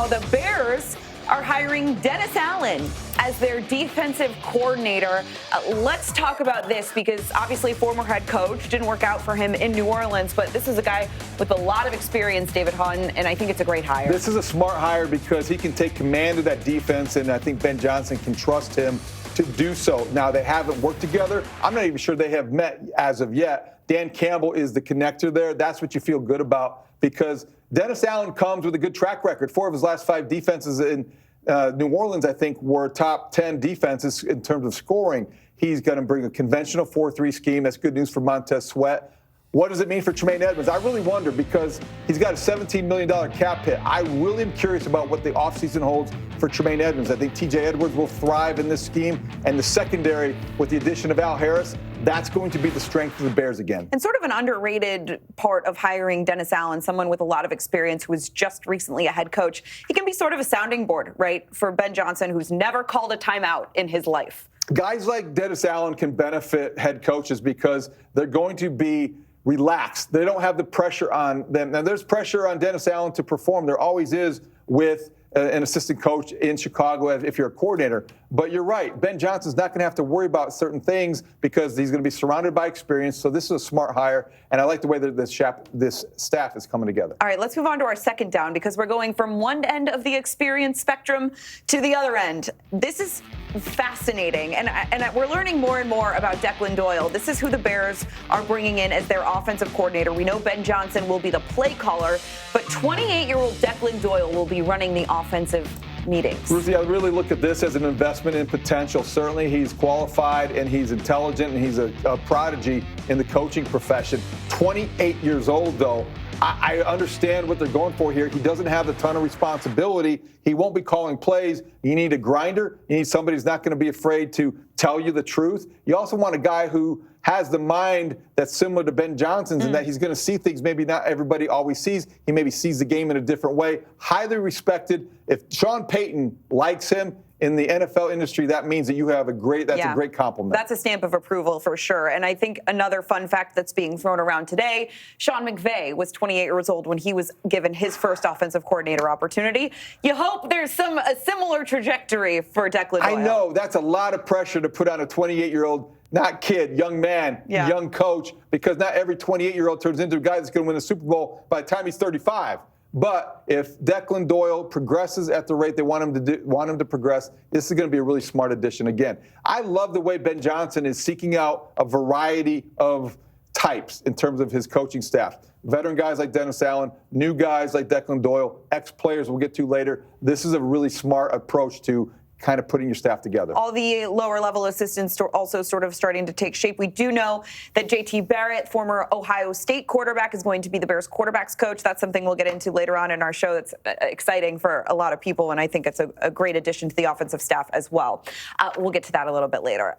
now, the Bears are hiring Dennis Allen as their defensive coordinator. Let's talk about this because obviously former head coach, didn't work out for him in New Orleans, but this is a guy with a lot of experience, David Haugh, and I think it's a great hire. This is a smart hire because he can take command of that defense, and I think Ben Johnson can trust him to do so. Now, they haven't worked together. I'm not even sure they have met as of yet. Dan Campbell is the connector there. That's what you feel good about because Dennis Allen comes with a good track record. 4 of his last 5 defenses in New Orleans, I think, were top 10 defenses in terms of scoring. He's going to bring a conventional 4-3 scheme. That's good news for Montez Sweat. What does it mean for Tremaine Edmonds? I really wonder because he's got a $17 million cap hit. I really am curious about what the offseason holds for Tremaine Edmonds. I think TJ Edwards will thrive in this scheme. And the secondary, with the addition of Al Harris, that's going to be the strength of the Bears again. And sort of an underrated part of hiring Dennis Allen, someone with a lot of experience who was just recently a head coach. He can be sort of a sounding board, right, for Ben Johnson, who's never called a timeout in his life. Guys like Dennis Allen can benefit head coaches because they're going to be relaxed. They don't have the pressure on them. Now, there's pressure on Dennis Allen to perform. There always is with an assistant coach in Chicago if you're a coordinator. But you're right. Ben Johnson's not going to have to worry about certain things because he's going to be surrounded by experience. So this is a smart hire, and I like the way that this staff is coming together. All right, let's move on to our second down because we're going from one end of the experience spectrum to the other end. This is fascinating, and we're learning more and more about Declan Doyle. This is who the Bears are bringing in as their offensive coordinator. We know Ben Johnson will be the play caller, but 28-year-old Declan Doyle will be running the offensive meetings. Ruthie, I really look at this as an investment in potential. Certainly, he's qualified and he's intelligent and he's a prodigy in the coaching profession. 28 years old, though. I understand what they're going for here. He doesn't have a ton of responsibility. He won't be calling plays. You need a grinder. You need somebody who's not going to be afraid to tell you the truth. You also want a guy who has the mind that's similar to Ben Johnson's and that he's going to see things maybe not everybody always sees. He maybe sees the game in a different way. Highly respected. If Sean Payton likes him in the NFL industry, that means that you have a great compliment. That's a stamp of approval for sure. And I think another fun fact that's being thrown around today, Sean McVay was 28 years old when he was given his first offensive coordinator opportunity. You hope there's a similar trajectory for Declan Doyle. I know. That's a lot of pressure to put on a 28-year-old, not kid, young man, young coach, because not every 28-year-old turns into a guy that's going to win the Super Bowl by the time he's 35. But if Declan Doyle progresses at the rate they want him to progress, this is going to be a really smart addition again. I love the way Ben Johnson is seeking out a variety of types in terms of his coaching staff. Veteran guys like Dennis Allen, new guys like Declan Doyle, ex-players we'll get to later. This is a really smart approach to kind of putting your staff together. All the lower level assistants also sort of starting to take shape. We do know that JT Barrett, former Ohio State quarterback, is going to be the Bears quarterbacks coach. That's something we'll get into later on in our show. That's exciting for a lot of people, and I think it's a great addition to the offensive staff as well. We'll get to that a little bit later.